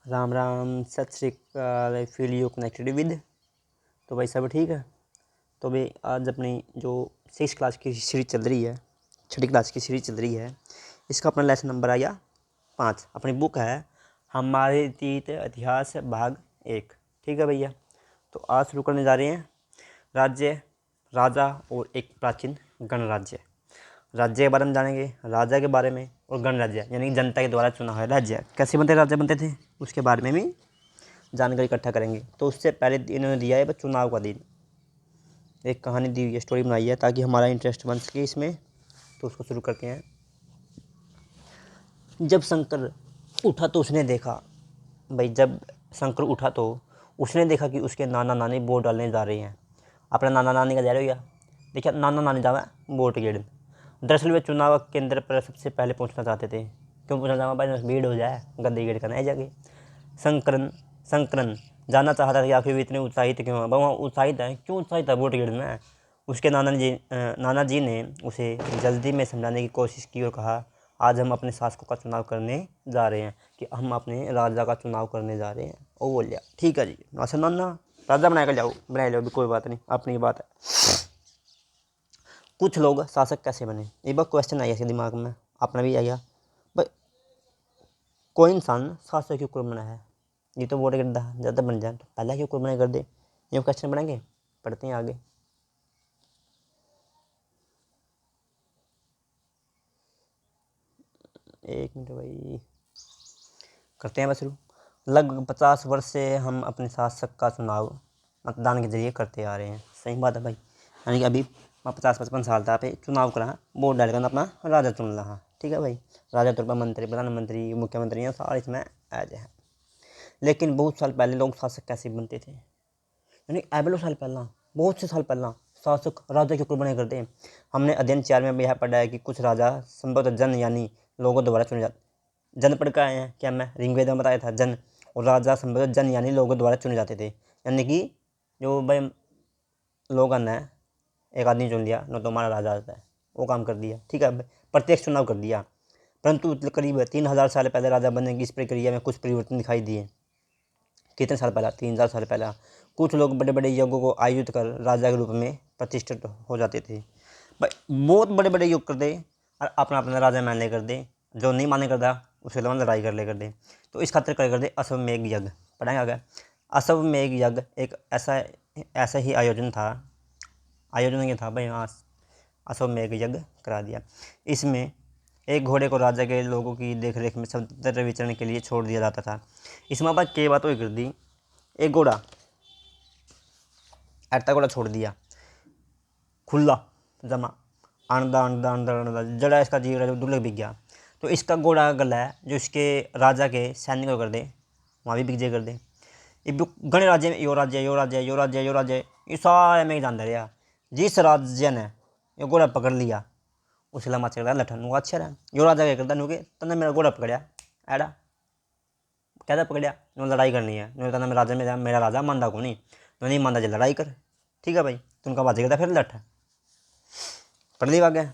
राम राम, सत श्री अकाल। I feel you connected with. तो भाई सब ठीक है। तो भाई आज अपनी जो 6 क्लास की सीरीज चल रही है, 6ठी क्लास की सीरीज चल रही है, इसका अपना लेसन नंबर आया 5। अपनी बुक है हमारे अतीत इतिहास भाग 1। ठीक है भैया। तो आज शुरू करने जा रहे हैं राज्य, राजा और एक प्राचीन गणराज्य। राज्य के बारे में जानेंगे, राजा के बारे में, और गणराज्य यानी कि जनता के द्वारा चुना हुआ राज्य कैसे बनते राज्य बनते थे उसके बारे में भी जानकारी इकट्ठा करेंगे। तो उससे पहले इन्होंने दिया है चुनाव का दिन, एक कहानी दी हुई है, स्टोरी बनाई है ताकि हमारा इंटरेस्ट बन सके इसमें। तो उसको शुरू करते हैं। जब शंकर उठा तो उसने देखा, भाई जब शंकर उठा तो उसने देखा कि उसके नाना नानी वोट डालने जा रहे हैं। अपना नाना नानी का जा रहे हो या देखिए, नाना नानी जावा वोट गिरने। दरअसल वे चुनाव केंद्र पर सबसे पहले पहुंचना चाहते थे। क्यों पूछना चाहूँगा भाई, भीड़ हो जाए, गद्दी गेड़ करना है जाके। संकरन जानना चाहता था कि आखिर वे इतने उत्साहित क्यों हैं। वहाँ उत्साहित है, क्यों उत्साहित है वोट गिरने में। उसके नाना जी ने उसे जल्दी में समझाने की कोशिश की और कहा, आज हम अपने शासकों का चुनाव करने जा रहे हैं, कि हम अपने राजा का चुनाव करने जा रहे हैं। वो बोल लिया ठीक है जी, अच्छा नाना राजा बना कर जाओ, बना लो, कोई बात नहीं, अपनी बात है। कुछ लोग शासक कैसे बने, एक बार क्वेश्चन आया इसके दिमाग में, अपना भी आया भाई, कोई इंसान शासक क्यों क्यों बना है। ये तो वोट गिरता है, ज़्यादा बन जाए तो पहला क्यों कोई बना कर दे। ये क्वेश्चन बनाएंगे, पढ़ते हैं आगे। एक मिनट भाई, करते हैं बस शुरू। लगभग 50 वर्ष से हम अपने शासक का चुनाव मतदान के जरिए करते आ रहे हैं। सही बात है भाई, यानी कि अभी 50-55 साल था पे चुनाव करा, वोट डालकर अपना राजा चुन रहा। ठीक है भाई, राजा तौर पर मंत्री, प्रधानमंत्री, मुख्यमंत्री हैं सारे इसमें आ जाए। लेकिन बहुत साल पहले लोग शासक कैसे बनते थे, यानी एबलो साल पहला, बहुत से साल पहला शासक राजा के ऊपर बने करते हैं। हमने अध्ययन 4 में यह पढ़ा है कि कुछ राजा संभवतः जन यानी लोगों द्वारा चुने जाते। जन पढ़ के आए हैं क्या, मैं ऋग्वेद में बताया था जन, और राजा संभवतः जन यानी लोगों द्वारा चुने जाते थे। यानी कि जो भाई लोग है, एक आदमी चुन लिया न, तो हमारा राजा आता है, वो काम कर दिया। ठीक है, प्रत्यक्ष चुनाव कर दिया। परंतु करीब 3000 साल पहले राजा बनने की इस प्रक्रिया में कुछ परिवर्तन दिखाई दिए। कितने साल पहला, 3000 साल पहला। कुछ लोग बड़े बड़े यज्ञों को आयोजित कर राजा के रूप में प्रतिष्ठित हो जाते थे। भाई बहुत बड़े बड़े युग कर दे और अपना अपना राजा मान ले कर दे, जो नहीं माने करता उसके लिए लड़ाई कर ले कर दे। तो इस खातिर कर दे अश्वमेध यज्ञ, पढ़ाएंगे आगे। अश्वमेध यज्ञ एक ऐसा ही आयोजन ये था भाई, हाँ, अश्वमेध यज्ञ करा दिया। इसमें एक घोड़े को राजा के लोगों की देखरेख में स्वतंत्र विचरण के लिए छोड़ दिया जाता था। इसमें बाद कई बातों कर दी। एक घोड़ा ऐसा घोड़ा छोड़ दिया खुला जमा, आंदा आंदा आंदा आंदा, जड़ा इसका जीव दुर्लभ बिक गया। तो इसका घोड़ा गला है जो इसके राजा के सैनिकों कर दे, वहाँ भी बिक कर दे। ये गण राज्य में यो राज्य यो राज्य यो राज्य यो राज्य, ये सारे में जानता रहा। जिस राज्य ने ये घोड़ा पकड़ लिया उसके लिए चल रहा लठन वो अच्छा रहा। यो राजा क्या करता नुके, तने मेरा घोड़ा पकड़िया एड़ा, क्या पकड़िया नो लड़ाई करनी है, नो तना राजा मेरा राजा मानता को नहीं मानता, जो लड़ाई कर। ठीक है भाई, तुमका बाजी करता फिर लठ पढ़ ली आगे।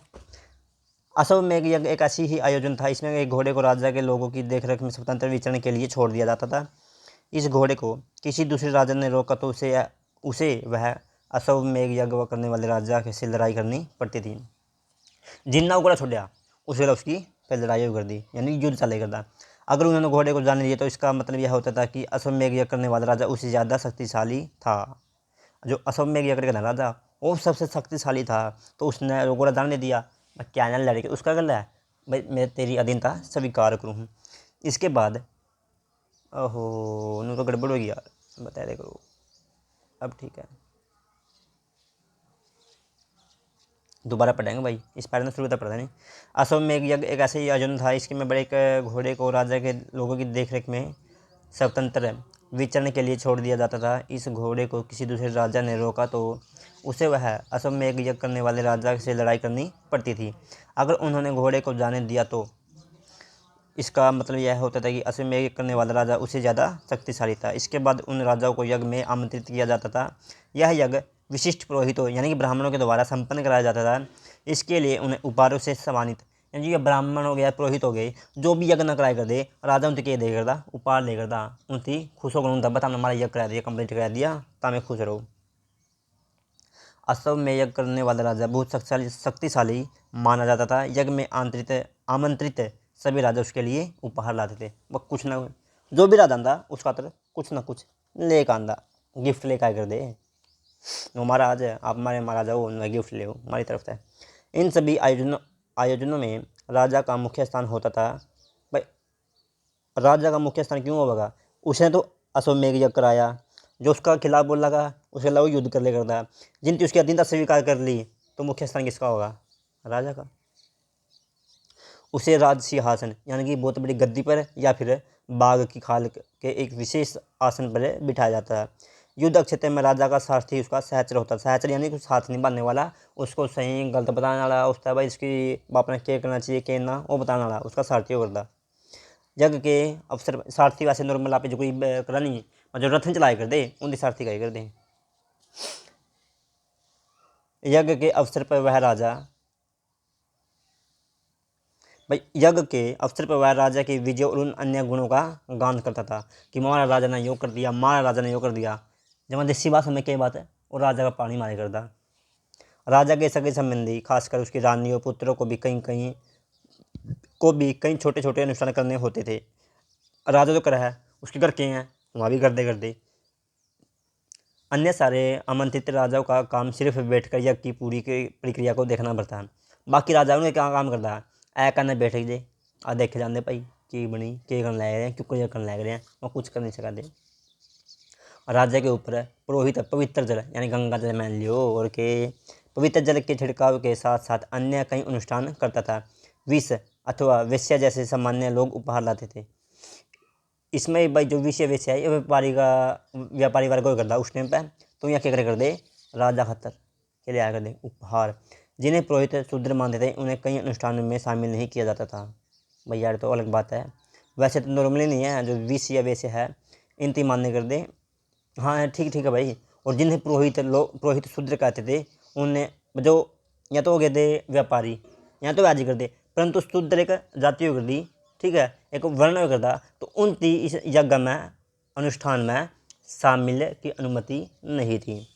अश्वमेध यज्ञ एक ऐसी ही आयोजन था, इसमें एक घोड़े को राजा के लोगों की देखरेख में स्वतंत्र विचरण के लिए छोड़ दिया जाता था। इस घोड़े को किसी दूसरे राजा ने रोका तो उसे वह अश्वमेध यज्ञ करने वाले राजा से लड़ाई करनी पड़ती थी। जिन्ना घोड़ा छोड़ा उसे उसकी फिर लड़ाई कर दी, यानी युद्ध चले करता। अगर उन्होंने घोड़े को जाने दिया तो इसका मतलब यह होता था कि अश्वमेध यज्ञ करने वाला राजा उससे ज़्यादा शक्तिशाली था। जो अश्वमेध यज्ञ करने वाला राजा वो सबसे शक्तिशाली था, तो उसने घोड़ा जाने दिया, मैं क्या ना लड़के उसका गल है भाई, मैं तेरी अधीनता स्वीकार करूँ। इसके बाद ओहो उन्होंने तो गड़बड़ हो गया, बता दे करो अब। ठीक है, दोबारा पढ़ेंगे भाई, इस पैर में शुरू तक पढ़ा नहीं। अश्वमेध यज्ञ एक ऐसे ही आयोजन था, इसके में बड़े एक घोड़े को राजा के लोगों की देखरेख में स्वतंत्र विचरण के लिए छोड़ दिया जाता था। इस घोड़े को किसी दूसरे राजा ने रोका तो उसे वह अश्वमेध यज्ञ करने वाले राजा से लड़ाई करनी पड़ती थी। अगर उन्होंने घोड़े को जाने दिया तो इसका मतलब यह होता था कि अश्वमेध यज्ञ करने वाला राजा उससे ज़्यादा शक्तिशाली था। इसके बाद उन राजाओं को यज्ञ में आमंत्रित किया जाता था। यह यज्ञ विशिष्ट पुरोहितों यानी कि ब्राह्मणों के द्वारा संपन्न कराया जाता था। इसके लिए उन्हें उपहारों से सम्मानित यानी कि ब्राह्मण हो गया, पुरोहित हो गए, जो भी यज्ञ न कराया कर दे, राजा उनके के दे करदा उपहार ले करदा उनकी खुश होकर उनका बता हमारा यज्ञ करा दिया, कंप्लीट करा दिया, तामे खुश रहो। असव में यज्ञ करने वाला राजा बहुत शक्तिशाली माना जाता था। यज्ञ में आमंत्रित सभी राजा उसके लिए उपहार लाते थे। वह कुछ ना, जो भी राजा आंदा उस खातर कुछ ना कुछ लेकर आंदा, गिफ्ट लेकर कर दे। वो महाराज आप हमारे महाराजा हो, गिफ्ट ले हमारी तरफ से। इन सभी आयोजनों में राजा का मुख्य स्थान होता था। भाई राजा का मुख्य स्थान क्यों होगा? उसने तो अश्वमेध यज्ञ कराया, जो उसका खिलाफ बोल लगा उसके अलावा युद्ध कर ले करता। जिनकी उसकी अधीनता स्वीकार कर ली तो मुख्य स्थान किसका होगा? राजा का। उसे राज सिंहासन यानी कि बहुत बड़ी गद्दी पर या फिर बाघ की खाल के एक विशेष आसन पर बिठाया जाता है। युद्ध क्षेत्र में राजा का सारथी उसका सहचर होता है। सहचर यानी कुछ साथ निभाने वाला, उसको सही गलत बताने वाला, उसका भाई इसकी बाप ने क्या करना चाहिए क्या ना वो बताने वाला, उसका सारथी होता। यज्ञ के अवसर सारथी वैसे नॉर्मल आप जो कोई करा नहीं जो रथन चलाए कर दे उनकी सारथी का कर दे। यज्ञ के अवसर पर वह राजा यज्ञ के अवसर पर वह राजा की विजय और उन अन्य गुणों का गान करता था कि हमारा राजा ने योग कर दिया, हमारा राजा ने योग कर दिया। जब देसी भाषा में क्या बात है, और राजा का पानी मारे करता। राजा के सगे संबंधी खासकर उसकी रानी और पुत्रों को भी कई छोटे छोटे अनुष्ठान करने होते थे। राजा जो करा है उसके घर के हैं वहाँ भी कर दे। अन्य सारे आमंत्रित राजाओं का काम सिर्फ बैठकर यज्ञ की पूरी प्रक्रिया को देखना पड़ता है। बाकी राजाओं ने क्या काम करता है, ऐ करने बैठ जे आ देखे जाते भाई की बनी के करने लग रहे हैं, क्यों यज्ञ करने लग रहे हैं, और कुछ कर नहीं सकते। राजा के ऊपर पुरोहित पवित्र जल यानी गंगा जल मान लियो और के पवित्र जल के छिड़काव के साथ साथ अन्य कई अनुष्ठान करता था। विष अथवा वेश्या जैसे सामान्य लोग उपहार लाते थे। इसमें भाई जो विषय वेश्या है ये व्यापारी वर्ग को करता उस टाइम पर। तो यहाँ क्या कर दे, राजा खतर के लिए आया कर दे उपहार। जिन्हें पुरोहित शूद्र मानते थे उन्हें कई अनुष्ठानों में शामिल नहीं किया जाता था। भाई यार तो अलग बात है, वैसे तो नॉर्मली नहीं है, जो विष या वैसे है इनती मान्य कर दे। हाँ ठीक है भाई। और जिन्हें पुरोहित शूद्र कहते थे उन्हें जो या तो हो गए थे व्यापारी या तो व्याजी कर दे, परंतु शूद्र एक जाति कर दी, ठीक है, एक वर्ण कर दा, तो उनकी इस यज्ञ में अनुष्ठान में शामिल की अनुमति नहीं थी।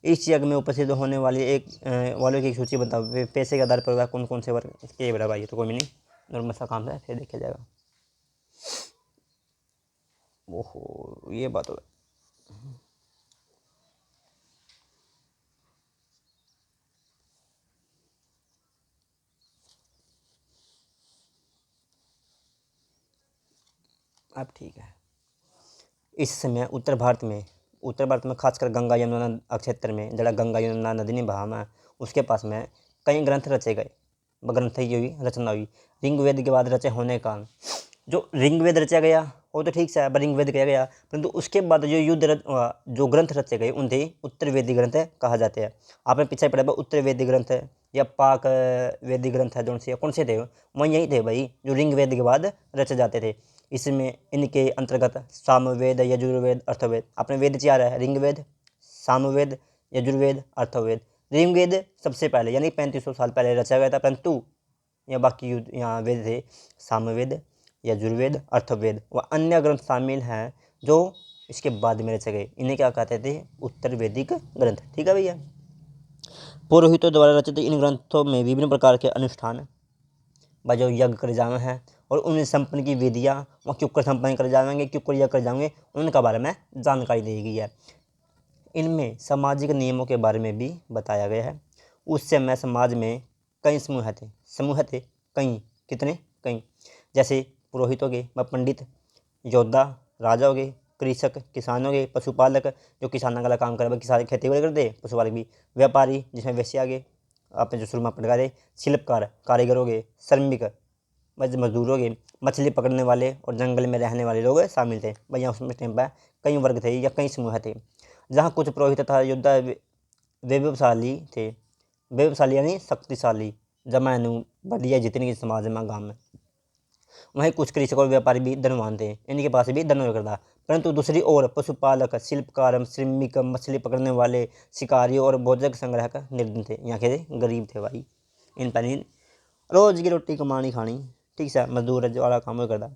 इस यज्ञ में उपस्थित होने वालों की सूची बताओ। पैसे के आधार पर वह कौन कौन से वर्ग के बड़ा भाई, तो कोई नहीं नॉर्मल सा काम है, फिर देखा जाएगा। ओहो ये बात हो। अब ठीक है। इस समय उत्तर भारत में खासकर गंगा यमुना क्षेत्र में जड़ा गंगा यमुना नदी ने बहा में उसके पास में कई ग्रंथ रचे गए। ग्रंथ ये हुई रचना हुई ऋग्वेद के बाद रचे होने का। जो ऋग्वेद रचा गया वो तो ठीक से है, ऋग्वेद किया गया, परंतु उसके बाद जो ग्रंथ रचे गए उनसे उत्तर वेदी ग्रंथ कहा जाते हैं। आपने पीछे पढ़ा उत्तर वेदी ग्रंथ या पाक वेदी ग्रंथ है जो कौन से थे, वह यही थे भाई जो ऋग्वेद के बाद रचे जाते थे। इसमें इनके अंतर्गत सामवेद, यजुर्वेद, अर्थवेद। आपने वेद चार है, ऋग्वेद, सामवेद, यजुर्वेद, अर्थवेद। ऋग्वेद सबसे पहले यानी 3500 साल पहले रचा गया था, परंतु या बाकी यहाँ वेद थे सामवेद, यजुर्वेद, अर्थवेद व अन्य ग्रंथ शामिल हैं जो इसके बाद में रचे गए। इन्हें क्या कहते थे, उत्तर वैदिक ग्रंथ। ठीक है भैया। पुरोहितों द्वारा रचित इन ग्रंथों में विभिन्न प्रकार के अनुष्ठान जो यज्ञ कर जावे हैं और उन संपन्न की विधियाँ वह क्यों कर संपन्न कर जाएंगे, क्यों कर यज्ञ कर जाएंगे, उनका बारे में जानकारी दी गई है। इनमें सामाजिक नियमों के बारे में भी बताया गया है। उस समय समाज में कई समूह थे कितने कई, जैसे पुरोहित हो गए व पंडित, योद्धा राजा हो गए, कृषक किसान हो गए, पशुपालक जो किसानों का काम करे किसान खेती बाड़ी कर दे, पशुपालक भी, व्यापारी जिसमें वैश्य आ गए आपने जो शुरू में पढ़ गए, शिल्पकार कारीगर हो गए, श्रमिक मजदूर हो गए, मछली पकड़ने वाले और जंगल में रहने वाले लोग शामिल थे। भैया उसमें टाइम पर कई वर्ग थे या कई समूह थे। जहाँ कुछ पुरोहित तथा योद्धा वैभवशाली थे, वैभवशाली यानी शक्तिशाली जमानु बढ़िया जितने की समाज में गाँव में, वहीं कुछ कृषक और व्यापारी भी धनवान थे, इनके पास भी धन होकर था। परंतु दूसरी ओर पशुपालक, शिल्पकार, श्रमिक, मछली पकड़ने वाले, शिकारी और भोजक संग्राहक निर्धन थे, यहाँ के गरीब थे भाई। इन पर रोज की रोटी कमानी खानी, ठीक है, मजदूर वाला काम वो करता।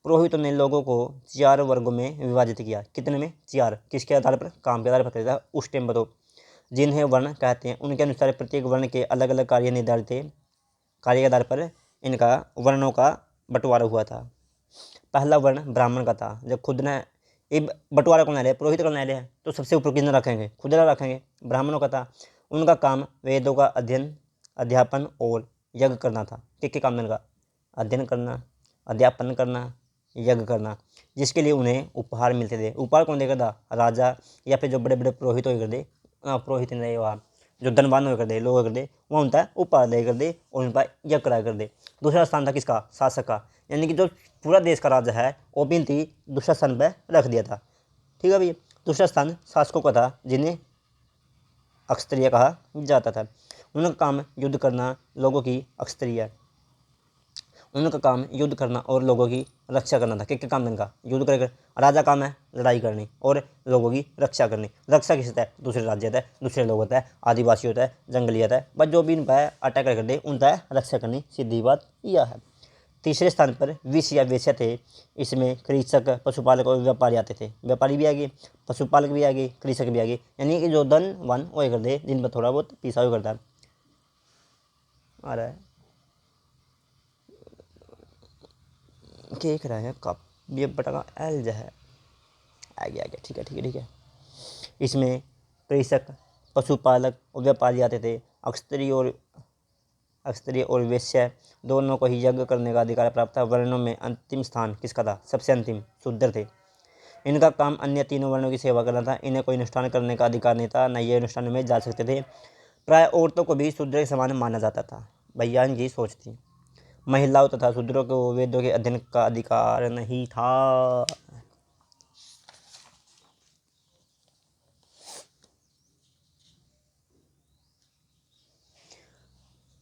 पुरोहितों ने लोगों को 4 वर्गों में विभाजित किया। कितने में? 4। किसके आधार पर? काम के आधार पर था उस टाइम पर, तो जिन्हें वर्ण कहते हैं। उनके अनुसार प्रत्येक वर्ण के अलग अलग कार्य निर्धारित थे। कार्य के आधार पर इनका वर्णों का बंटवारा हुआ था। पहला वर्ण ब्राह्मण का था। जब खुद ने ये बंटवारा कौन ले रहे? पुरोहित कौन ले रहे हैं? तो सबसे ऊपर किसने रखेंगे? खुद ने रखेंगे, ब्राह्मणों का था। उनका काम वेदों का अध्ययन, अध्यापन और यज्ञ करना था। क्या काम इनका? अध्ययन करना, अध्यापन करना, यज्ञ करना, जिसके लिए उन्हें उपहार मिलते थे। उपहार कौन देगा था? राजा या फिर जो बड़े बड़े पुरोहित हो कर दे, पुरोहित नहीं, वहाँ जो धनवान हो कर दे, लोग कर दे, वहाँ उनका उपहार दे कर दे और उनका यज्ञ करा कर दे। दूसरा स्थान था किसका? शासक का, यानी कि जो पूरा देश का राजा है वो भी दूसरा स्थान पर रख दिया था। ठीक है भैया। दूसरा स्थान शासकों का था, जिन्हें अक्षत्रिय कहा जाता था। उनका काम युद्ध करना, लोगों की अक्षत्रिय, उनका काम युद्ध करना और लोगों की रक्षा करना था। क्या काम इनका? युद्ध कर, राजा काम है लड़ाई करनी और लोगों की रक्षा करनी। रक्षा किस होता है? दूसरे राज्य होता है, दूसरे लोग होता है, आदिवासी होता है, जंगली होता है, बस जो भी इन पर अटैक कर दे उनका रक्षा करनी, सीधी बात यह है। तीसरे स्थान पर विष या वेश्या थे। इसमें कृषक, पशुपालक और व्यापारी आते थे। व्यापारी भी आ गए, पशुपालक भी आ गए, कृषक भी आ गए, यानी कि जो धनवान वो कर दे, जिन पर थोड़ा बहुत पैसा भी करता आ रहा है। देख रहे हैं कब ये बटा एल जो है आ गया, ठीक है, ठीक है, ठीक है। इसमें कृषक, पशुपालक और व्यापारी आते थे। अक्षत्रिय और वैश्य दोनों को ही यज्ञ करने का अधिकार प्राप्त था। वर्णों में अंतिम स्थान किसका था? सबसे अंतिम शूद्र थे। इनका काम अन्य तीनों वर्णों की सेवा करना था। इन्हें कोई अनुष्ठान करने का अधिकार नहीं था, न ये अनुष्ठान में जा सकते थे। प्राय औरतों को भी शूद्र के समान माना जाता था। भैया की सोच थी। महिलाओं तथा शूद्रों को वेदों के अध्ययन का अधिकार नहीं था।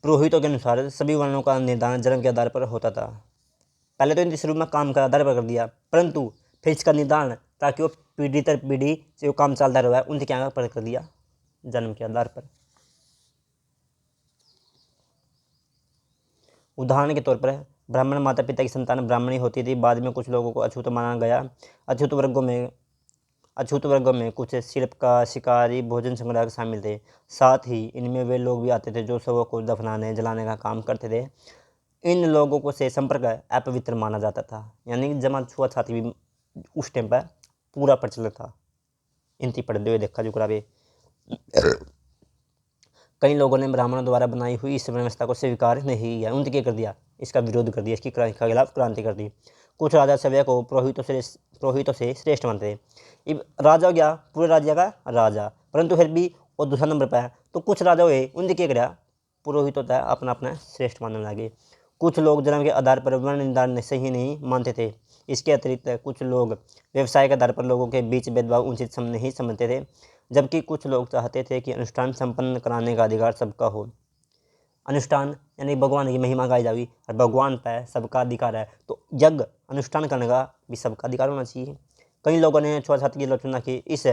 पुरोहितों के अनुसार सभी वर्णों का निर्धारण जन्म के आधार पर होता था। पहले तो इन शुरू में काम का आधार पर कर दिया, परंतु फिर इसका निर्धारण ताकि वो पीढ़ी दर पीढ़ी से वो काम चलता रहा है, उनके क्या पर कर दिया? जन्म के आधार पर। उदाहरण के तौर पर ब्राह्मण माता पिता की संतान ब्राह्मणी होती थी। बाद में कुछ लोगों को अछूत माना गया। अछूत वर्गों में कुछ शिल्पकार, शिकारी, भोजन संग्राहक शामिल थे। साथ ही इनमें वे लोग भी आते थे जो शवों को दफनाने, जलाने का काम करते थे। इन लोगों को से संपर्क अपवित्र माना जाता था, यानी जमा छुआछाती भी उस टाइम पर पूरा प्रचलित था। इनती पढ़ते हुए देखा जो करावे। कई लोगों ने ब्राह्मणों द्वारा बनाई हुई इस व्यवस्था को स्वीकार नहीं किया, उनने क्या कर दिया? इसका विरोध कर दिया, इसकी खिलाफ क्रांति कर दी। कुछ राजा सभ्य को पुरोहितों से श्रेष्ठ मानते थे। राजा हो गया पूरे राज्य का राजा, परंतु फिर भी वो दूसरा नंबर पर है, तो कुछ राजा हुए उनने क्या किया? पुरोहितों का अपना अपना श्रेष्ठ मानने लगे। कुछ लोग जन्म के आधार पर वर्ण निर्धारण सही नहीं मानते थे। इसके अतिरिक्त कुछ लोग व्यवसाय के आधार पर लोगों के बीच भेदभाव उचित नहीं समझते थे, जबकि कुछ लोग चाहते थे कि अनुष्ठान संपन्न कराने का अधिकार सबका हो। अनुष्ठान यानी भगवान की महिमा गाई जाएगी और भगवान पर सबका अधिकार है, तो यज्ञ अनुष्ठान करने का भी सबका अधिकार होना चाहिए। कई लोगों ने छुआछाती की आलोचना की। इस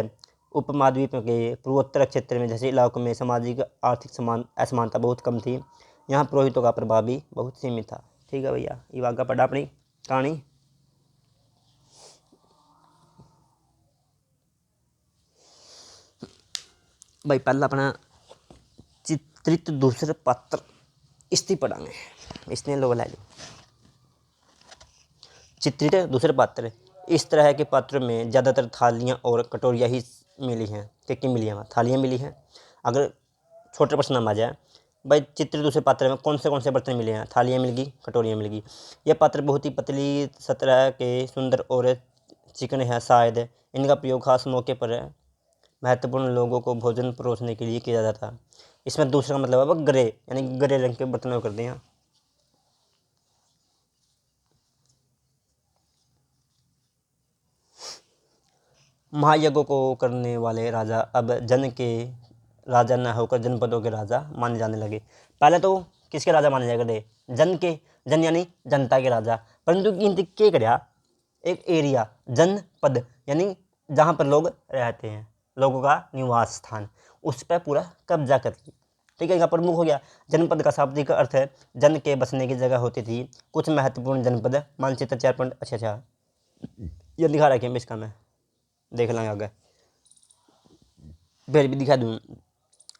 उपमहाद्वीप के पूर्वोत्तर क्षेत्र में जैसे इलाकों में सामाजिक आर्थिक असमानता बहुत कम थी। यहाँ पुरोहितों का प्रभाव भी बहुत सीमित था। ठीक है भैया, ये आगे पढ़ा अपनी कहानी। भाई पहला अपना चित्रित दूसरे पात्र स्त्री पढ़ांगे, इसने लोग ला ली। चित्रित दूसरे पात्र, इस तरह के पात्रों में ज़्यादातर थालियाँ और कटोरियाँ ही मिली हैं। क्या मिली हैं? थालियाँ मिली हैं। अगर छोटे प्रश्न में आ जाए भाई चित्रित दूसरे पात्र में कौन से बर्तन मिले हैं? थालियाँ मिल गई, कटोरियाँ मिल गई। यह पात्र बहुत ही पतली सतह के, सुंदर और चिकने हैं। शायद इनका प्रयोग खास मौके पर महत्वपूर्ण लोगों को भोजन परोसने के लिए किया जाता है। इसमें दूसरा का मतलब है वह ग्रे, यानी ग्रे रंग के बर्तन करते हैं। महायज्ञों को करने वाले राजा अब जन के राजा न होकर जनपदों के राजा माने जाने लगे। पहले तो किसके राजा माने जाया करते? जन के, जन यानी जनता के राजा, परंतु इनके क्या कराया? एक एरिया, जनपद यानी जहाँ पर लोग रहते हैं, लोगों का निवास स्थान, उस पर पूरा कब्जा कर लिया। ठीक है, यहाँ प्रमुख हो गया। जनपद का शाब्दिक अर्थ है जन के बसने की जगह होती थी। कुछ महत्वपूर्ण जनपद मानचित्र 4 पॉइंट, अच्छा ये दिखा रखे इसका, मैं देख लेंगे आगे, फिर भी दिखा दूँ,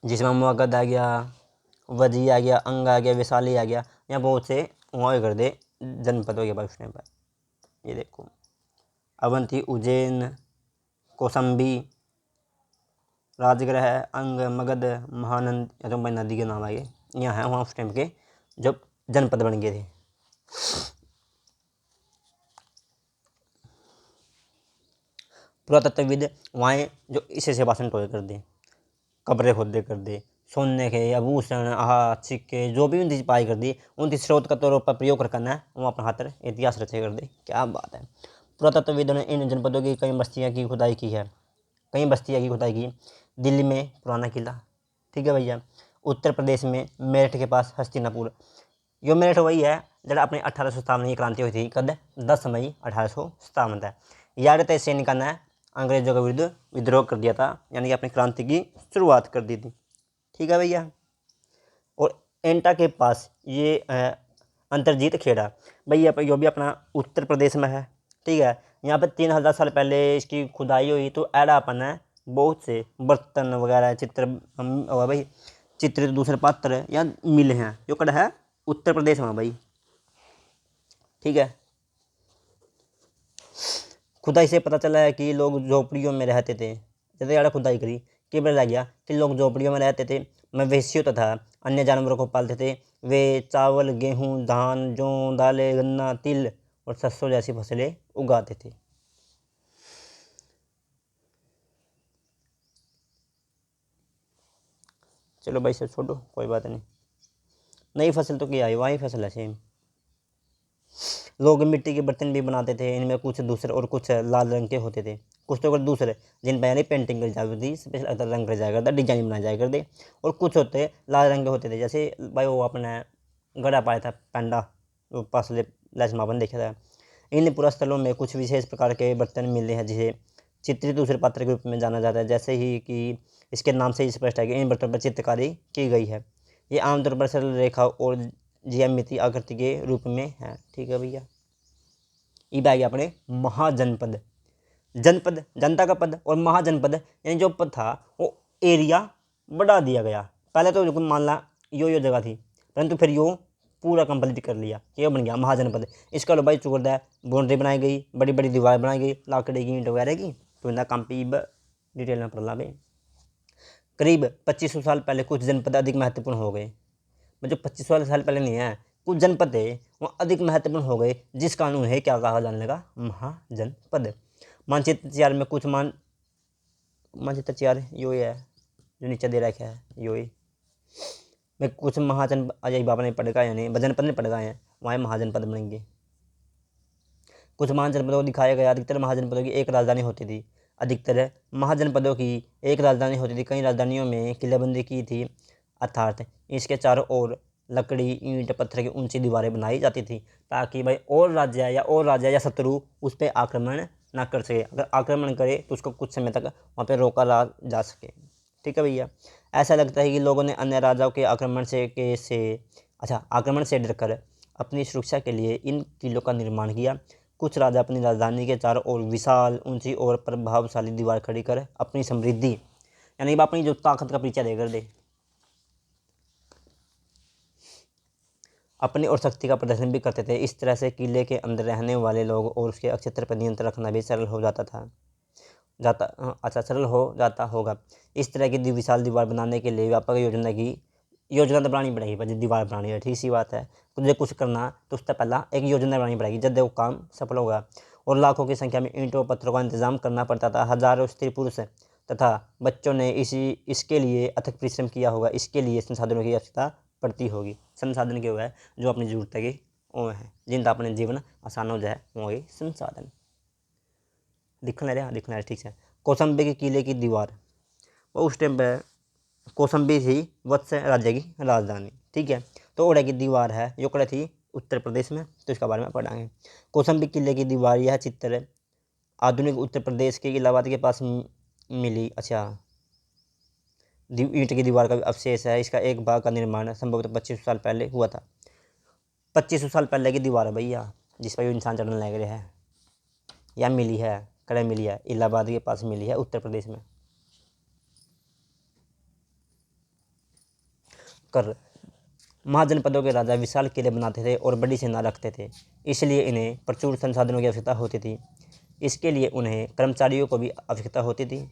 जिसमें मगध आ गया, वजी आ गया, अंग आ गया, वैशाली आ गया, यहाँ बहुत से वहाँ कर दे जनपद हो गया उस टाइम पर। ये देखो अवंती, उज्जैन, कौसंबी, राजगृह, अंग, मगध, महानंद, या तो भाई नदी के नाम आए यहाँ है, वहाँ उस टाइम के जब जनपद बन गए थे। पुरातत्वविद वहाँ जो इसे से भाषण टोए कर दे, कब्रें खोदे कर दे, सोने के आभूषण, सिक्के, जो भी उनकी पाई कर दी, उनकी स्रोत का तौर पर प्रयोग करना है, वो अपना हाथ इतिहास रचे कर दे। क्या बात है। पुरातत्वविदों ने इन जनपदों की कई बस्तियाँ की खुदाई की है, कई बस्तियाँ की खुदाई की। दिल्ली में पुराना किला, ठीक है भैया। उत्तर प्रदेश में मेरठ के पास हस्तिनापुर, यो मेरठ वही है जरा अपने 1857 की क्रांति हुई थी, कद 10 मई 1857 है। यार सैनिकों ने अंग्रेजों के विरुद्ध विद्रोह कर दिया था, यानी कि अपनी क्रांति की शुरुआत कर दी थी, ठीक है भैया। और एंटा के पास ये अंतर्जीत खेड़ा भैया, यो भी अपना उत्तर प्रदेश में है, ठीक है। यहाँ पर 3000 साल पहले इसकी खुदाई हुई, तो ऐडा अपन है बहुत से बर्तन वगैरह, चित्र भाई, चित्रित दूसरे पात्र या मिले हैं, जो कड़ा है उत्तर प्रदेश में भाई, ठीक है। खुदाई से पता चला है कि लोग झोपड़ियों में रहते थे। जैसे यार खुदाई करी कि पता लग गया कि लोग झोपड़ियों में रहते थे, मवेशियों तथा अन्य जानवरों को पालते थे। वे चावल, गेहूँ, धान, जौ, दालें, गन्ना, तिल और सरसों जैसी फसलें उगाते थे। चलो भाई सब छोड़ो, कोई बात नहीं। नई फसल तो क्या है, वही फसल है सेम। लोग मिट्टी के बर्तन भी बनाते थे, इनमें कुछ दूसरे और कुछ लाल रंग के होते थे, कुछ तो दूसरे जिन पर यानी पेंटिंग करी जाती थी, स्पेशल अलग रंग कराया करता, डिजाइन बनाया जाया करते। और कुछ होते लाल रंग के होते थे, जैसे भाई वो अपने गड़ा पाया था पेंडा, वो पासले लहसमापन देखा था। इन पुरस्थलों में कुछ विशेष प्रकार के बर्तन मिले हैं, जिसे चित्रित दूसरे पात्र के रूप में जाना जाता है, जैसे ही कि इसके नाम से ही स्पष्ट है कि इन बर्तनों पर चित्रकारी की गई है। ये आमतौर पर सरल रेखा और ज्यामिति आकृति के रूप में है, ठीक है भैया। ये आ गया अपने महाजनपद। जनपद जनता का पद, और महाजनपद यानी जो पद था वो एरिया बढ़ा दिया गया। पहले तो मान ला यो जगह थी, परंतु फिर यो पूरा कंप्लीट कर लिया, ये बन गया महाजनपद। इसका लो भाई चुकरदा बाउंड्री बनाई गई, बड़ी बड़ी दीवार बनाई गई लाकड़ी की, ईंट वगैरह की। तो इनका काम पे डिटेल में पढ़ भाई। करीब 2500 साल पहले कुछ जनपद अधिक महत्वपूर्ण हो गए, मतलब 2500 साल पहले नहीं है, कुछ जनपद थे वो अधिक महत्वपूर्ण हो गए, जिस कारण उन्हें क्या कहा जाने लगा, महाजनपद। मानचित्र 4 में कुछ मानचित्र 4 यो ही है जो नीचे दे रखा है, यो ही में कुछ महाजनपद अजय बाबा ने पढ़ यानी जनपद ने पढ़ हैं, वहाँ महाजनपद बनेंगे। कुछ महाजनपदों को दिखाया गया। अधिकतर महाजनपदों की एक राजधानी होती थी, अधिकतर महाजनपदों की एक राजधानी होती थी। कई राजधानियों में किलेबंदी की थी, अर्थात इसके चारों ओर लकड़ी, ईंट, पत्थर की ऊंची दीवारें बनाई जाती थी, ताकि भाई और राज्य या शत्रु उस पर आक्रमण ना कर सके। अगर आक्रमण करे तो उसको कुछ समय तक वहाँ पे रोका जा सके, ठीक है भैया। ऐसा लगता है कि लोगों ने अन्य राजाओं के आक्रमण से डरकर अपनी सुरक्षा के लिए इन किलों का निर्माण किया। कुछ राजा अपनी राजधानी के चारों ओर विशाल, ऊंची और प्रभावशाली दीवार खड़ी कर अपनी समृद्धि यानी अपनी जो ताकत का परिचय देकर दे, अपनी और शक्ति का प्रदर्शन भी करते थे। इस तरह से किले के अंदर रहने वाले लोग और उसके क्षेत्र पर नियंत्रण रखना भी सरल हो जाता होगा। इस तरह की विशाल दीवार बनाने के लिए व्यापक योजना तो बनानी पड़ेगी, पर दीवार बनानी है, ठीक सी बात है। तुझे कुछ करना तो उससे पहला एक योजना बनानी पड़ेगी, जब वो काम सफल होगा। और लाखों की संख्या में ईंटों पत्थरों का इंतजाम करना पड़ता था। हजारों स्त्री पुरुष तथा बच्चों ने इसके लिए अथक परिश्रम किया होगा। इसके लिए संसाधनों की आवश्यकता पड़ती होगी। संसाधन के हुआ है जो अपनी जरूरत है वो है, जिनका अपने जीवन आसान हो जाए वो है संसाधन। लिखना है ठीक है। कौशाम्बी के किले की दीवार, वो उस टाइम पर कौशाम्बी थी वत्स राज्य की राजधानी, ठीक है। तो ओडा की दीवार है जो कड़ा थी उत्तर प्रदेश में, तो इसके बारे में पढ़ाएंगे। कौशाम्बी किले की दीवार, यह चित्र आधुनिक उत्तर प्रदेश के इलाहाबाद के पास मिली। अच्छा, ईंट की दीवार का अवशेष है। इसका एक भाग का निर्माण संभवतः 25 साल पहले हुआ था। 2500 साल पहले की दीवार है भैया, जिस पर इंसान चढ़ने लग रहे हैं। या मिली है, कड़े मिली है, इलाहाबाद के पास मिली है, उत्तर प्रदेश में। कर महाजनपदों के राजा विशाल किले बनाते थे और बड़ी सेना रखते थे, इसलिए इन्हें प्रचुर संसाधनों की आवश्यकता होती थी। इसके लिए उन्हें कर्मचारियों को भी आवश्यकता होती थी।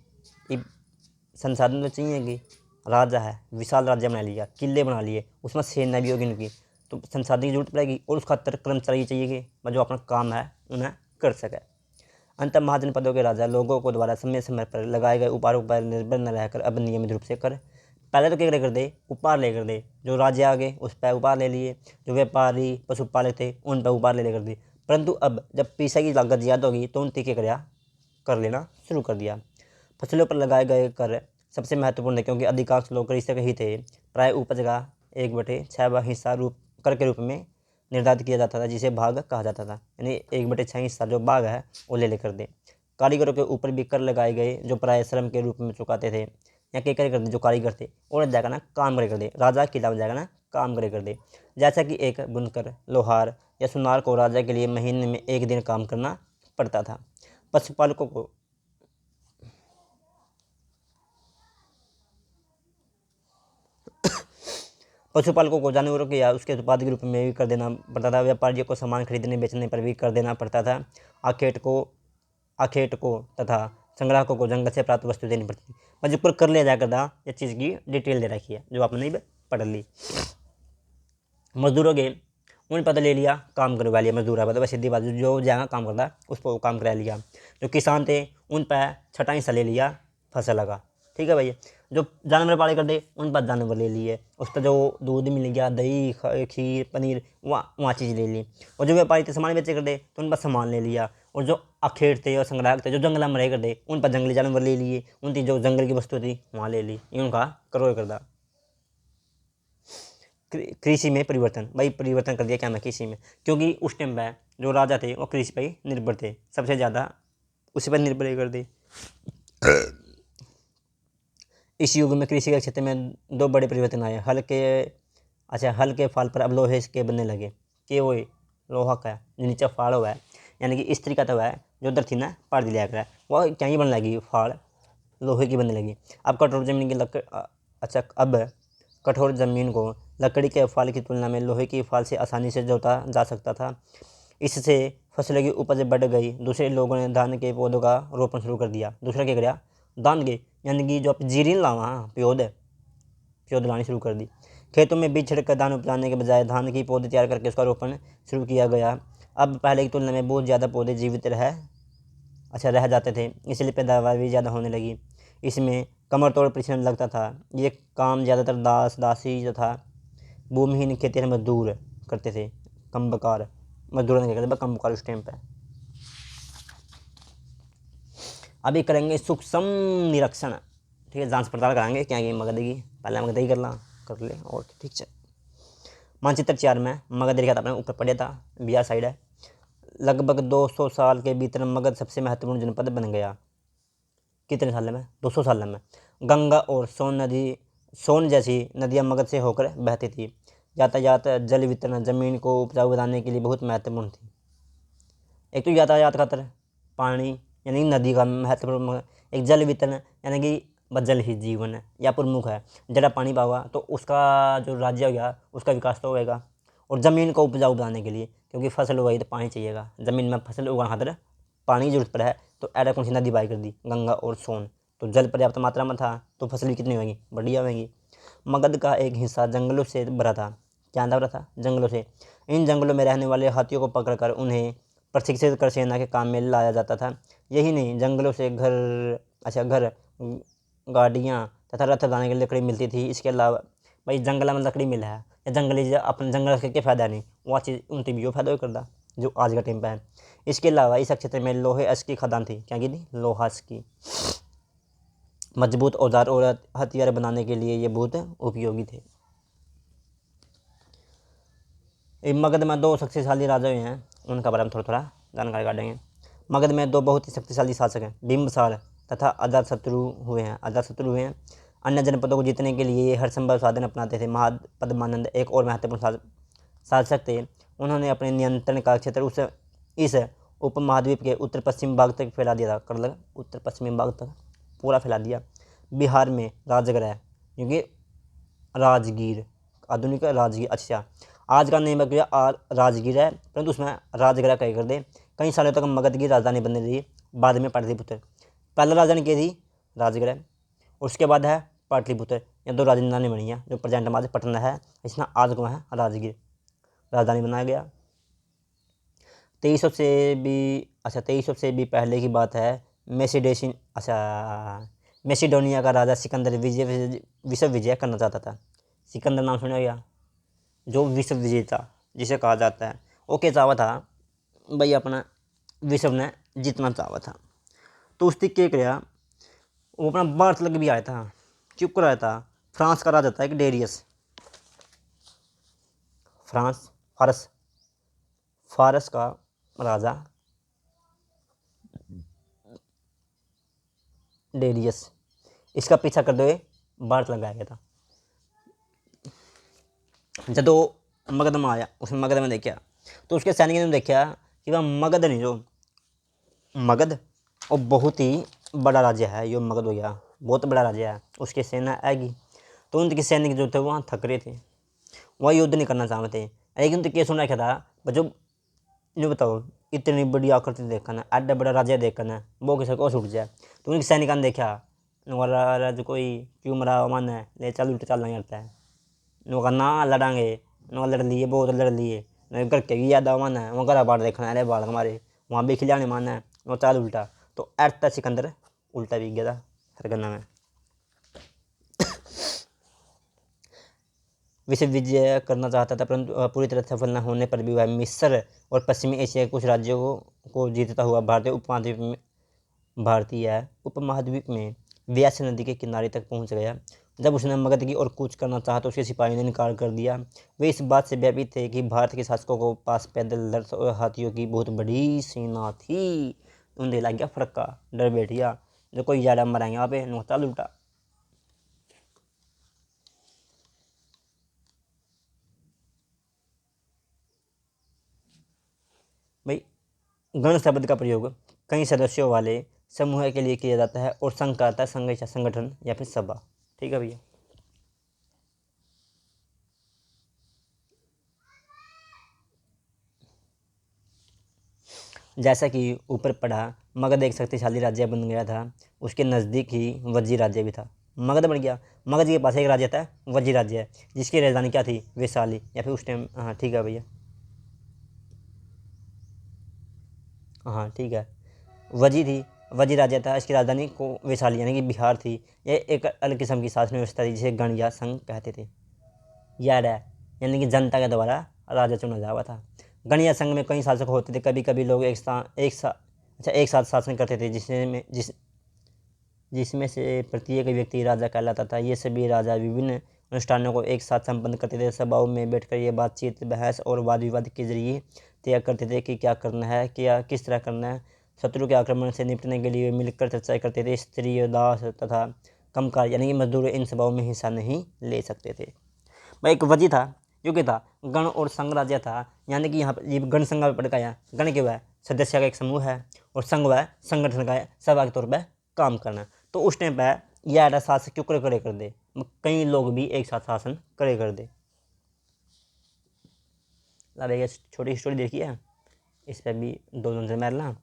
संसाधन तो चाहिए कि राजा है, विशाल राज्य बना लिया, किले बना लिए, उसमें सेना भी होगी उनकी, तो संसाधन की जरूरत पड़ेगी और उस खातर कर्मचारी चाहिए कि जो अपना काम है उन्हें कर सके। अंत महाजनपदों के राजा लोगों को द्वारा समय समय पर लगाए गए उपहारों पर निर्भर न रहकर अब नियमित रूप से कर पहले तो क्या कर दे, उपहार लेकर दे। जो राज्य आगे उस पर उपहार ले लिए, जो व्यापारी पशुपालक थे उन पर उपहार ले लेकर दे। परंतु अब जब पैसा की लागत ज़्यादा होगी तो उनसे क्या कर लेना शुरू कर दिया। फसलों पर लगाए गए कर सबसे महत्वपूर्ण है, क्योंकि अधिकांश लोग कृषक ही थे। प्राय उपज का 1/6 हिस्सा कर के रूप में निर्धारित किया जाता था, जिसे भाग कहा जाता था। यानी 1/6 हिस्सा जो भाग है वो ले लेकर दे। कारीगरों के ऊपर भी कर लगाए गए, जो प्राय श्रम के रूप में चुकाते थे। या क्या करे कर दे, जो कारीगर थे और जाएगा ना काम करे कर दे, राजा किला में जाएगा ना काम करे कर दे। जैसा कि एक बुनकर, लोहार या सुनार को राजा के लिए महीने में 1 दिन काम करना पड़ता था। पशुपालकों को जानवरों के या उसके उत्पाद के रूप में भी कर देना पड़ता था। व्यापारियों को सामान खरीदने बेचने पर भी कर देना पड़ता था। आखेट को तथा संग्राहकों को जंगल से प्राप्त वस्तु देनी पड़ती थी। मतलब ऊपर कर लिया जाया करता, ये चीज़ की डिटेल दे रखी है जो आपने पढ़ ली। मजदूरों के उन पर ले लिया, काम करवा लिया। मजदूर है मतलब सीधी बात, जो जहाँ काम करता उस पर काम करा लिया। जो किसान थे उन पर छठा हिस्सा ले लिया फसल का, ठीक है भैया। जो जानवर पाले कर दे उन पर जानवर ले लिए, उस पर जो दूध मिल गया, दही खीर पनीर वहाँ चीज़ ले ली। और जो व्यापारी थे सामान बेचे कर दे तो उन पर सामान ले लिया। और जो अखेट थे और संग्राहक थे जो जंगल में रह कर दे उन पर जंगली जानवर ले लिए, उनकी जो जंगल की वस्तु थी वहाँ ले ली। ये उनका करोड़ करदा। कृषि में परिवर्तन, भाई परिवर्तन कर दिया क्या मैं कृषि में, क्योंकि उस टाइम पर जो राजा थे वो कृषि पर ही निर्भर थे, सबसे ज़्यादा उसी पर निर्भर कर दे। इस युग में कृषि के क्षेत्र में 2 बड़े परिवर्तन आए। हल के फाल पर अब लोहे के बनने लगे, कि वो लोहा का जो नीचे फाड़ हुआ है, यानी कि स्त्री का तो है जो उधर थी ना पाड़ दिया कर वो क्या ही बनने लगी, फाड़ लोहे की बनने लगी। अब कठोर जमीन की अब कठोर ज़मीन को लकड़ी के फाल की तुलना में लोहे की फाल से आसानी से जोता जा सकता था। इससे फसलों की उपज बढ़ गई। दूसरे लोगों ने धान के पौधों का रोपण शुरू कर दिया। दूसरा क्या किया, धान के यानी कि जो आप जीरीन लावा प्योद लानी शुरू कर दी। खेतों में बीज छिड़कर धान उपजाने के बजाय धान की पौधे तैयार करके उसका रोपण शुरू किया गया। अब पहले की तुलना में बहुत ज़्यादा पौधे जीवित रह जाते थे, इसलिए पैदावार भी ज़्यादा होने लगी। इसमें कमर तोड़ परिश्रम लगता था। ये काम ज़्यादातर दासी तथा भूमिहीन खेती मजदूर करते थे। कम्बकार मजदूरों ने क्या करते कम्बकार उस टाइम पर। अभी करेंगे सूक्ष्म निरीक्षण, ठीक है, जांच पड़ताल कराएंगे क्या ये मगध की, पहले मगध ही कर ले और ठीक है। मानचित्र 4 में मगध लिखा था अपने ऊपर पढ़ा था, बिहार साइड है। लगभग 200 साल के भीतर मगध सबसे महत्वपूर्ण जनपद बन गया। कितने साल में, 200 साल में। गंगा और सोन जैसी नदियाँ मगध से होकर बहती थी। यातायात जल वितरण जमीन को उपजाऊ बनाने के लिए बहुत महत्वपूर्ण थी। एक तो यातायात खातर पानी यानी नदी का महत्वपूर्ण, एक जल वितरण यानी कि जल ही जीवन है या प्रमुख है। जरा पानी पाओगा तो उसका जो राज्य हो गया उसका विकास तो होएगा। और ज़मीन को उपजाऊ बनाने के लिए, क्योंकि फसल उगाई तो पानी चाहिएगा, ज़मीन में फसल उगाना खातर पानी की जरूरत पड़ा है। तो ऐसा कौन सी नदी बाई कर दी, गंगा और सोन। तो जल पर्याप्त मात्रा में था तो फसल भी कितनी होगी, बढ़िया होगी। मगध का एक हिस्सा जंगलों से भरा था। क्या भरा था, जंगलों से। इन जंगलों में रहने वाले हाथियों को पकड़कर उन्हें प्रशिक्षित कर सेना के काम में लाया जाता था। यही नहीं, जंगलों से घर गाड़ियाँ तथा रथ लाने के लिए लकड़ी मिलती थी। इसके अलावा भाई जंगल में लकड़ी मिला है या जंगली अपने जंगल के फ़ायदा नहीं, वह चीज़ उनकी भी फ़ायदा करता जो आज का टाइम पर है। इसके अलावा इस क्षेत्र में लोहे की खदान थी। क्या की थी, लोहा की। मजबूत औजार और हथियार बनाने के लिए ये बहुत उपयोगी थे। मगध में 2 शक्तिशाली राजा हुए हैं, उनका बारे में थोड़ा जानकारी काटेंगे। मगध में 2 बहुत ही शक्तिशाली शासक हैं, बिंबिसार तथा अजातशत्रु हुए हैं। अन्य जनपदों को जीतने के लिए ये हर संभव साधन अपनाते थे। महापद्मानंद एक और महत्वपूर्ण शासक थे। उन्होंने अपने नियंत्रण का क्षेत्र इस उपमहाद्वीप के उत्तर पश्चिम भाग तक फैला दिया था। कर लगा उत्तर पश्चिमी भाग तक पूरा फैला दिया। बिहार में राजगृह, क्योंकि राजगीर, आधुनिक राजगीर, अच्छा आज का नेम राजगीर है, परंतु उसमें राजगृह कह कर दे। कई सालों तक मगध की राजधानी बनी रही। बाद में पाटलिपुत्र। पहला राजधानी क्या थी? राजगृह। उसके बाद है पाटलिपुत्र। ये दो राजधानी बनी है, जो प्रेजेंट में पटना है, इसमें आज को है राजगीर राजधानी बनाया गया। 2300 से भी पहले की बात है। मैसिडोनिया का राजा सिकंदर विश्व विजय करना चाहता था। सिकंदर नाम सुना गया, जो विश्व विजेता जिसे कहा जाता है। ओके, चाहवा था भाई अपना विश्व ने जीतना चाहवा था। तो उसने क्या किया, वो अपना बार्थ लग भी आया था। क्यों कराया था? फ्रांस का राजा था एक डेरियस। फारस का राजा डेरियस, इसका पीछा करते हुए बार्थ लगाया गया था। जब वो मगध में आया, उसने मगध में देखा तो उसके सैनिकों ने देखा कि वह मगध नहीं, जो मगध और बहुत ही बड़ा राज्य है, यो मगध हो गया, बहुत बड़ा राज्य है, उसकी सेना आएगी। तो उनके सैनिक जो थे वहाँ थक रहे थे, वह युद्ध नहीं करना चाहते थे। लेकिन तो क्या सुन रखा था, जो बताओ इतनी बड़ी आकृति देखा ना, एड्डा बड़ा राज्य देखा ना, वो किसी को छूट जाए। तो उनके सैनिकों ने देखा, जो कोई क्यों मरा मन है, ले चल उल्टा चलना जाता है। उनका ना लड़ांगे, लड़ लिए, बहुत लड़ लिए, घर के याद मन है, वहाँ घर बाढ़ देखना, अरे बाढ़ हमारे वहाँ भी खिलाने माना है, वो चाल उल्टा। तो ऐसा सिकंदर उल्टा बिक गया था सरगना में। विश्व विजय करना चाहता था, परंतु पूरी तरह सफल न होने पर भी वह मिस्र और पश्चिमी एशिया के कुछ राज्यों को जीतता हुआ भारतीय उपमहाद्वीप में व्यास नदी के किनारे तक पहुंच गया। जब उसने मगध की ओर कूच करना चाहा तो उसके सिपाहियों ने इनकार कर दिया। वे इस बात से भयभीत थे कि भारत के शासकों को पास पैदल रथ और हाथियों की बहुत बड़ी सेना थी। उन्हें लग गया फरक्का, डर बैठ गया, जो कोई ज़्यादा मरेंगे यहाँ पे, नोता लूटा। भाई, गण शब्द का प्रयोग कई सदस्यों वाले समूह के लिए किया जाता है और संघ का आता है संघ, संगठन या फिर सभा। ठीक है भैया। जैसा कि ऊपर पढ़ा, मगध एक शक्तिशाली राज्य बन गया था। उसके नज़दीक ही वज्जी राज्य भी था। मगध बन गया, मगध के पास एक राज्य था वज्जी राज्य, जिसकी राजधानी क्या थी? वैशाली, या फिर उस टाइम, हाँ ठीक है भैया, हाँ ठीक है, वजी थी, वजी राज्य था। इसकी राजधानी को वैशाली यानी कि बिहार थी। यह एक अलग किस्म की शासन व्यवस्था थी जिसे गण या संघ कहते थे। याद है, यानी कि जनता के द्वारा राजा चुना जा हुआ था। गण या संघ में कई शासक होते थे। कभी कभी लोग एक साथ शासन करते थे, जिसमें से प्रत्येक व्यक्ति राजा कहलाता था। ये सभी राजा विभिन्न अनुष्ठानों को एक साथ संपन्न करते थे। सभाओं में बैठकर ये बातचीत, बहस और वाद विवाद के जरिए तय करते थे कि क्या करना है, क्या किस तरह करना है। शत्रु के आक्रमण से निपटने के लिए मिलकर चर्चा करते थे। स्त्री, दास तथा कमकार यानी कि मजदूर इन सभाओं में हिस्सा नहीं ले सकते थे। भाई एक वजी था, जो क्या था? गण और संघ राज्य था। यानी कि यहाँ पर ये गण संघ में पढ़ है। गण क्या है? सदस्य का एक समूह है, और संघ है संगठन का सभा के तौर पर काम करना। तो उस टाइम पर यह शासक क्यों करे कर दे, कई लोग भी एक साथ शासन करे कर दे। भैया छोटी स्टोरी देखी है, इस पर भी दो नजर मारना।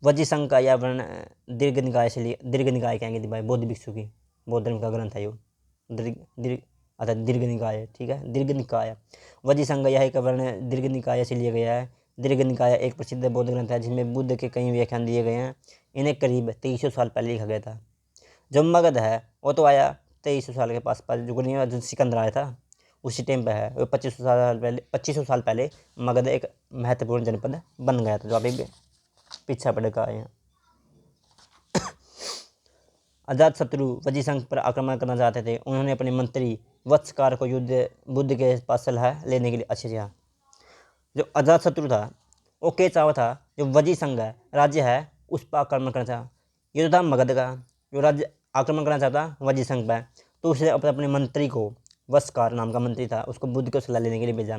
वज्जी संघ का यह वर्ण दीर्घ निकाय से लिए, दीर्घ निकाय कहेंगे भाई, बौद्ध भिक्षु की बौद्ध धर्म का ग्रंथ है यो, दीर्घ निकाय, ठीक है, दीर्घ निकाय। वज्जी संघ यह एक वर्ण दीर्घ निकाय से लिया गया है। दीर्घ निकाय एक प्रसिद्ध बौद्ध ग्रंथ है जिसमें बुद्ध के कई व्याख्यान दिए गए हैं। इन्हें करीब 2300 साल पहले लिखा गया था। जब मगध है वो तो आया 2300 साल के पास, जो सिकंदर आया था उसी टाइम पे है। वो 2500 साल पहले मगध एक महत्वपूर्ण जनपद बन गया था, जो अभी पीछा पड़ गया है। अजात शत्रु वज्जी संघ पर आक्रमण करना चाहते थे। उन्होंने अपने मंत्री वत्सकार को बुद्ध के पास सलाह लेने के लिए अच्छे से, जो अजात शत्रु था वो क्या चाहता था, जो वज्जी संघ है राज्य है उस पर आक्रमण करना चाहा। ये तो था मगध का, जो राज्य आक्रमण करना चाहता वज्जी संघ पर। तो उसने अपने मंत्री को, वस्कार नाम का मंत्री था, उसको बुद्ध को सलाह लेने के लिए भेजा।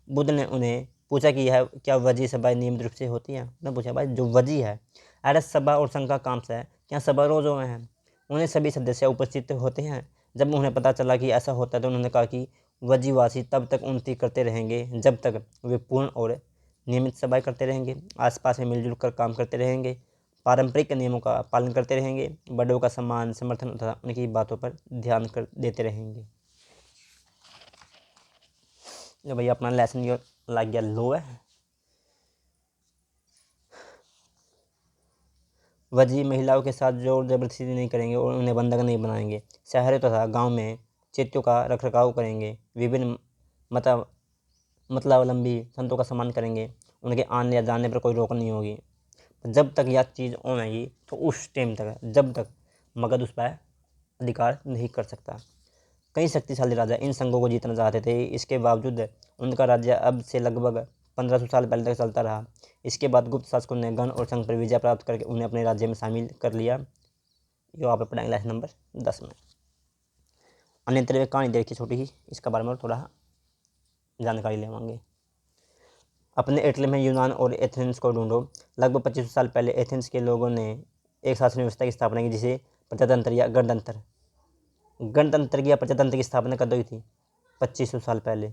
बुद्ध ने उन्हें पूछा कि यह क्या वजी सभाएं नियमित रूप से होती हैं। उन्होंने पूछा भाई जो वजी है अरे सभा और संघ का काम से है, क्या सभा रोज हुए हैं? उन्हें सभी सदस्य उपस्थित होते हैं। जब उन्हें पता चला कि ऐसा होता है तो उन्होंने कहा कि वजीवासी तब तक उन्नति करते रहेंगे जब तक वे पूर्ण और नियमित सभाएं करते रहेंगे, आसपास में मिलजुल कर काम करते रहेंगे, पारंपरिक नियमों का पालन करते रहेंगे, बड़ों का सम्मान समर्थन तथा उनकी बातों पर ध्यान कर देते रहेंगे। जो भैया अपना लेसन ये लग गया लो है। वजी महिलाओं के साथ जोर जबरदस्ती नहीं करेंगे और उन्हें बंधक नहीं बनाएंगे। शहरों तथा गांव में चैत्यों का रखरखाव करेंगे। विभिन्न मतलावलंबी संतों का सम्मान करेंगे। उनके आने या जाने पर कोई रोक नहीं होगी। जब तक यह चीज़ होगी तो उस टाइम तक जब तक मगध उस पर अधिकार नहीं कर सकता। कई शक्तिशाली राजा इन संघों को जीतना चाहते थे। इसके बावजूद उनका राज्य अब से लगभग 1500 साल पहले तक चलता रहा। इसके बाद गुप्त शासकों ने गण और संघ पर विजय प्राप्त करके उन्हें अपने राज्य में शामिल कर लिया। जो आप पढ़ाएंगे क्लास नंबर 10 में। अन्यत्र कहानी देखी छोटी ही, इसके बारे में थोड़ा जानकारी लेवांगे। अपने इटली में यूनान और एथेंस को ढूंढो। लगभग 2500 साल पहले एथेंस के लोगों ने एक शासन व्यवस्था की स्थापना की जिसे प्रजातंत्र या गणतंत्र या प्रजातंत्र की स्थापना कब हुई थी? 2500 साल पहले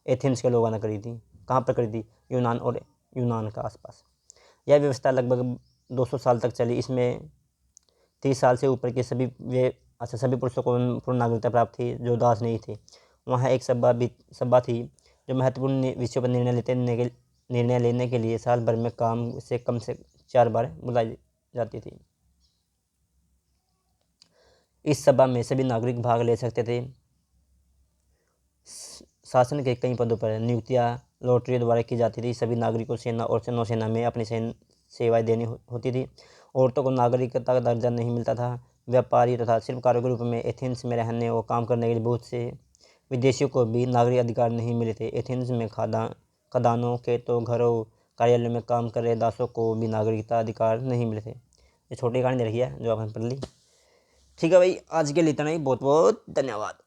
एथेंस के लोगों ने करी थी। कहाँ पर करी थी? यूनान का आसपास। यह व्यवस्था लगभग 200 साल तक चली। इसमें 30 साल से ऊपर के सभी पुरुषों को पूर्ण नागरिकता प्राप्त थी जो दास नहीं थे। वहाँ एक सभा थी जो महत्वपूर्ण विषयों पर निर्णय लेने के लिए साल भर में कम से 4 बार बुलाई जाती थी। इस सभा में सभी नागरिक भाग ले सकते थे। शासन के कई पदों पर नियुक्तियां लॉटरी द्वारा की जाती थी। सभी नागरिकों सेना और नौसेना में अपनी सेवाएं देनी होती थी। औरतों को नागरिकता का दर्जा नहीं मिलता था। व्यापारी तथा शिल्पकारों के रूप में एथेंस में रहने और काम करने के लिए बहुत से विदेशियों को भी नागरिक अधिकार नहीं मिले थे। एथेंस में खदानों, खेतों, घरों, कार्यालयों में काम कर रहे दासों को भी नागरिकता अधिकार नहीं मिले थे। ये छोटी कहानी दे रखी है जो आपने पढ़ ली। ठीक है भाई, आज के लिए इतना ही। बहुत बहुत धन्यवाद।